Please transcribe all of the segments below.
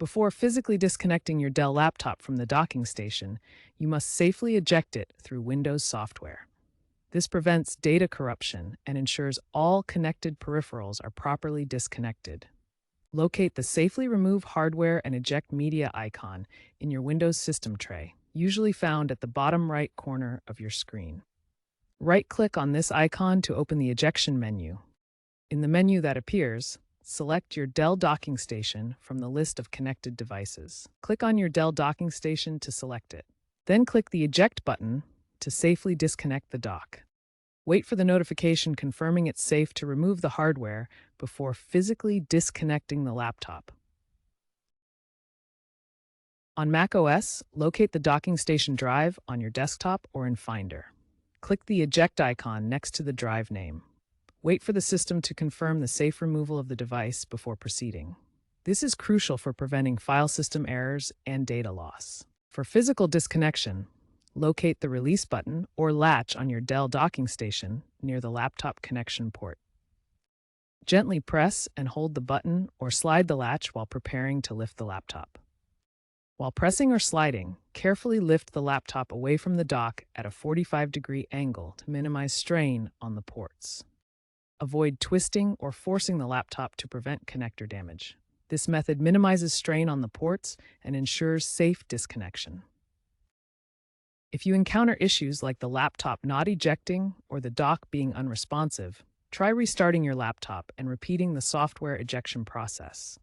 Before physically disconnecting your Dell laptop from the docking station, you must safely eject it through Windows software. This prevents data corruption and ensures all connected peripherals are properly disconnected. Locate the Safely Remove Hardware and Eject Media icon in your Windows system tray, usually found at the bottom right corner of your screen. Right-click on this icon to open the ejection menu. In the menu that appears, select your Dell docking station from the list of connected devices. Click on your Dell docking station to select it. Then click the Eject button to safely disconnect the dock. Wait for the notification confirming it's safe to remove the hardware before physically disconnecting the laptop. On macOS, locate the docking station drive on your desktop or in Finder. Click the Eject icon next to the drive name. Wait for the system to confirm the safe removal of the device before proceeding. This is crucial for preventing file system errors and data loss. For physical disconnection, locate the Release button or latch on your Dell docking station near the laptop connection port. Gently press and hold the button or slide the latch while preparing to lift the laptop. While pressing or sliding, carefully lift the laptop away from the dock at a 45-degree angle to minimize strain on the ports. Avoid twisting or forcing the laptop to prevent connector damage. This method minimizes strain on the ports and ensures safe disconnection. If you encounter issues like the laptop not ejecting or the dock being unresponsive, try restarting your laptop and repeating the software ejection process.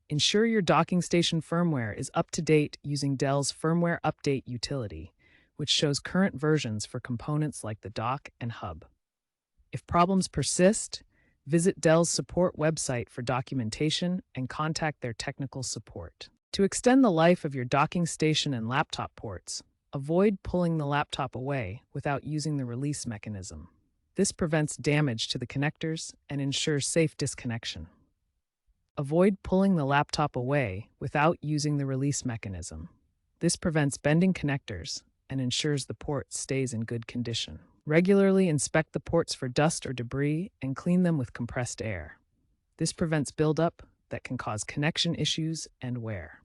Ensure your docking station firmware is up to date using Dell's Firmware Update utility, which shows current versions for components like the dock and hub. If problems persist, visit Dell's support website for documentation and contact their technical support. To extend the life of your docking station and laptop ports, avoid pulling the laptop away without using the release mechanism. This prevents damage to the connectors and ensures safe disconnection. Avoid pulling the laptop away without using the release mechanism. This prevents bending connectors and ensures the port stays in good condition. Regularly inspect the ports for dust or debris and clean them with compressed air. This prevents buildup that can cause connection issues and wear.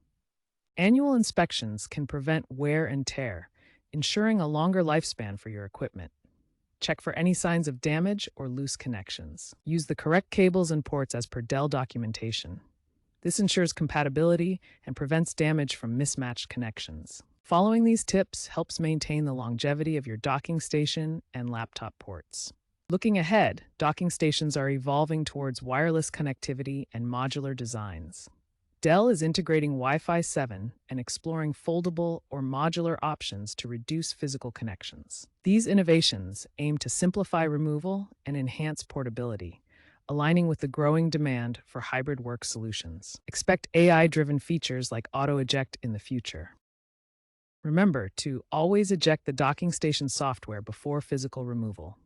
Annual inspections can prevent wear and tear, ensuring a longer lifespan for your equipment. Check for any signs of damage or loose connections. Use the correct cables and ports as per Dell documentation. This ensures compatibility and prevents damage from mismatched connections. Following these tips helps maintain the longevity of your docking station and laptop ports. Looking ahead, docking stations are evolving towards wireless connectivity and modular designs. Dell is integrating Wi-Fi 7 and exploring foldable or modular options to reduce physical connections. These innovations aim to simplify removal and enhance portability, aligning with the growing demand for hybrid work solutions. Expect AI-driven features like auto-eject in the future. Remember to always eject the docking station software before physical removal.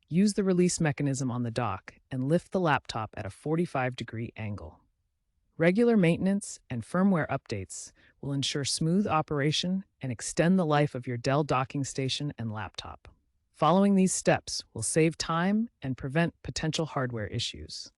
Use the release mechanism on the dock and lift the laptop at a 45-degree angle. Regular maintenance and firmware updates will ensure smooth operation and extend the life of your Dell docking station and laptop. Following these steps will save time and prevent potential hardware issues.